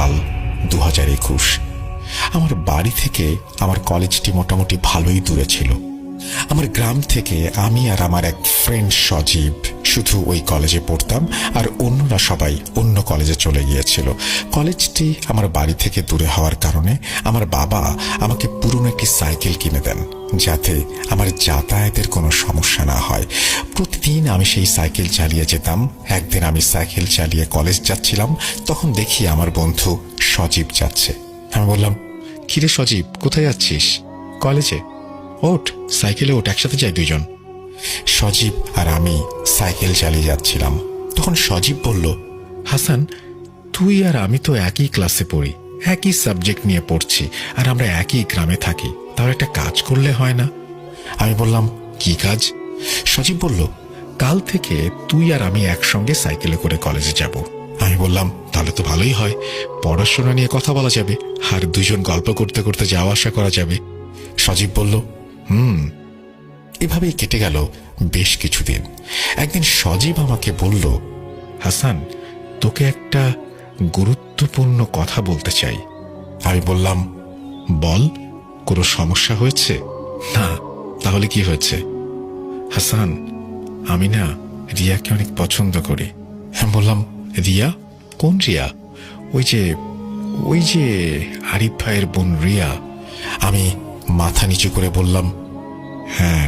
সাল 2021। আমার বাড়ি থেকে আমার কলেজটি মোটামুটি ভালোই দূরে ছিল। আমার গ্রাম থেকে আমি আর আমার এক ফ্রেন্ড সজীব শুধু ওই কলেজে পড়তাম, আর অন্যরা সবাই অন্য কলেজে চলে গিয়েছিল। কলেজটি আমার বাড়ি থেকে দূরে হওয়ার কারণে আমার বাবা আমাকে পুরনো একটি সাইকেল কিনে দেন, যাতে আমার যাতায়াতের কোনো সমস্যা না হয়। প্রতিদিন আমি সেই সাইকেল চালিয়ে যেতাম। একদিন আমি সাইকেল চালিয়ে কলেজ যাচ্ছিলাম, তখন দেখি আমার বন্ধু সজীব যাচ্ছে। আমি বললাম, কিরে সজীব, কোথায় যাচ্ছিস? কলেজে। ওঠ, সাইকেলে ওঠ, একসাথে যাই দুইজন। সজীব আর আমি সাইকেল চালিয়ে যাচ্ছিলাম। তখন সজীব বলল, হাসান, তুই আর আমি তো একই ক্লাসে পড়ি, একই সাবজেক্ট নিয়ে পড়ছি, আর আমরা একই গ্রামে থাকি, তার একটা কাজ করলে হয় না? আমি বললাম, কি কাজ? সজীব বলল, কাল থেকে তুই আর আমি একসঙ্গে সাইকেলে করে কলেজে যাব। আমি বললাম, তাহলে তো ভালোই হয়, পড়াশোনা নিয়ে কথা বলা যাবে, আর দুজন গল্প করতে করতে যাওয়া আসা করা যাবে। সজীব বলল, এভাবেই কেটে গেল বেশ কিছুদিন। একদিন সজীব আমাকে বলল, হাসান, তোকে একটা গুরুত্বপূর্ণ কথা বলতে চাই। আমি বললাম, বল, কোনো সমস্যা হয়েছে? না। তাহলে কি হয়েছে? হাসান, আমি না রিয়াকে অনেক পছন্দ করি। আমি বললাম, রিয়া? কোন রিয়া? ওই যে আরিফ ভাইয়ের বোন রিয়া। আমি মাথা নিচু করে বললাম, হ্যাঁ,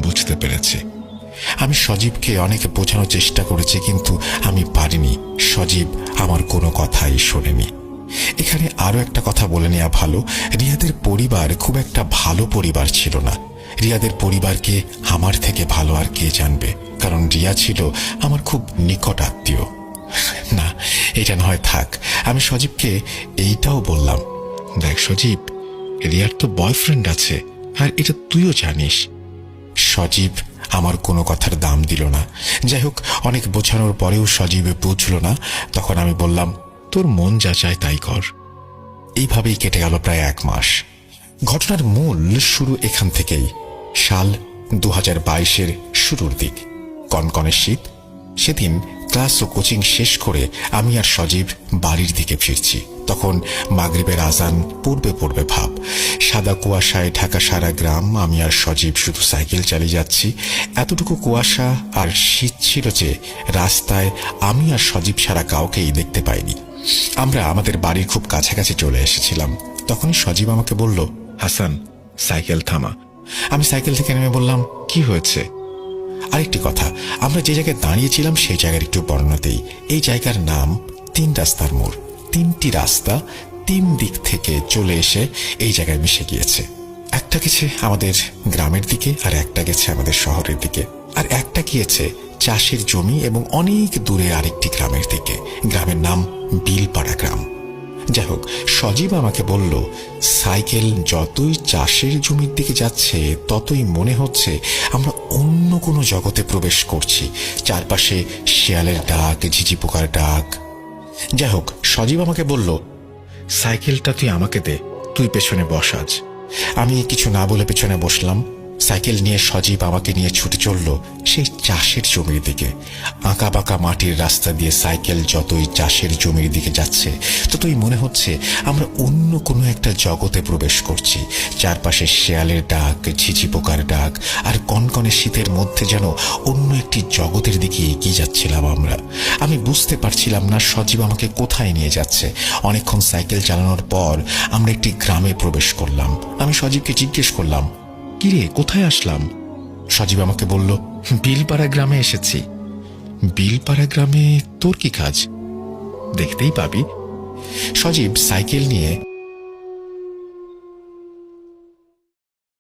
বুঝতে পেরেছি। আমি সজীবকে অনেক বোঝানোর চেষ্টা করেছি, কিন্তু আমি পারিনি। সজীব আমার কোনো কথাই শোনেনি। এখানে আরো একটা কথা বলে নেওয়া ভালো, রিয়াদের পরিবার খুব একটা ভালো পরিবার ছিল না। রিয়াদের পরিবারকে আমার থেকে ভালো আর কে জানবে, কারণ রিয়া ছিল আমার খুব নিকট আত্মীয়। না, এটা নয়, থাক। আমি সজীবকে এইটাও বললাম, দেখ সজীব, রিয়ার তো বয়ফ্রেন্ড আছে, আর এটা তুইও জানিস। সজীব আমার কোনো কথার দাম দিল না। যাই হোক, অনেক বোঝানোর পরেও সজীব বুঝল না। তখন আমি বললাম, তোর মন যা চায় তাই কর। এইভাবেই কেটে গেল প্রায় 1 মাস। ঘটনার মূল শুরু এখান থেকেই। সাল 2022-এর শুরুর দিক, কনকনে শীত। সেদিন ক্লাস ও কোচিং শেষ করে আমি আর সজীব বাড়ির দিকে ফিরছি। তখন মাগরিবের আজান পড়বে ভাব। সাদা কুয়াশায় ঢাকা সারা গ্রাম। আমি আর সজীব শুধু সাইকেল চালিয়ে যাচ্ছি। এতটুকু কুয়াশা আর শীত ছিল যে রাস্তায় আমি আর সজীব ছাড়া কাউকেই দেখতে পাইনি। আমরা আমাদের বাড়ির খুব কাছাকাছি চলে এসেছিলাম। তখনই সজীব আমাকে বলল, হাসান, সাইকেল থামা। আমি সাইকেল থেকে নেমে বললাম, কি হয়েছে? আরেকটি কথা, আমরা যে জায়গায় দাঁড়িয়েছিলাম সেই জায়গার একটু বর্ণনা দেই। এই জায়গার নাম 3 রাস্তার মোড়। 3টি রাস্তা 3 দিক থেকে চলে এসে এই জায়গায় মিশে গিয়েছে। একটা গেছে আমাদের গ্রামের দিকে, আর একটা গেছে আমাদের শহরের দিকে, আর একটা গিয়েছে চাষের জমি এবং অনেক দূরে আরেকটি গ্রামের দিকে। গ্রামের নাম বিলপাড়া গ্রাম। যাই হোক, সজীব আমাকে বলল, সাইকেল যতই চাষের জমির দিকে যাচ্ছে ততই মনে হচ্ছে আমরা অন্য কোনো জগতে প্রবেশ করছি। চারপাশে শিয়ালের ডাক, ঝিঝি পোকার ডাক। যাই হোক, সজীব আমাকে বলল, সাইকেলটা তুই আমাকে দে, তুই পেছনে বস আজ। আমি কিছু না বলে পেছনে বসলাম। সাইকেল নিয়ে সজীব আমাকে নিয়ে ছুটে চলল সেই চাষের জমির দিকে। আঁকা বাঁকা মাটির রাস্তা দিয়ে সাইকেল যতই চাষের জমির দিকে যাচ্ছে ততই মনে হচ্ছে আমরা অন্য কোনো একটা জগতে প্রবেশ করছি। চারপাশে শেয়ালের ডাক, ঝিঝি পোকার ডাক, আর কনকনে শীতের মধ্যে যেন অন্য একটি জগতের দিকে এগিয়ে যাচ্ছিলাম আমরা। আমি বুঝতে পারছিলাম না সজীব আমাকে কোথায় নিয়ে যাচ্ছে। অনেকক্ষণ সাইকেল চালানোর পর আমরা একটি গ্রামে প্রবেশ করলাম। আমি সজীবকে জিজ্ঞেস করলাম, কিরে, কোথায় আসলাম? সজীব আমাকে বলল, বিলপাড়া গ্রামে এসেছি। বিলপাড়া গ্রামে তোর কি কাজ? দেখতেই পাবি। সজীব সাইকেল নিয়ে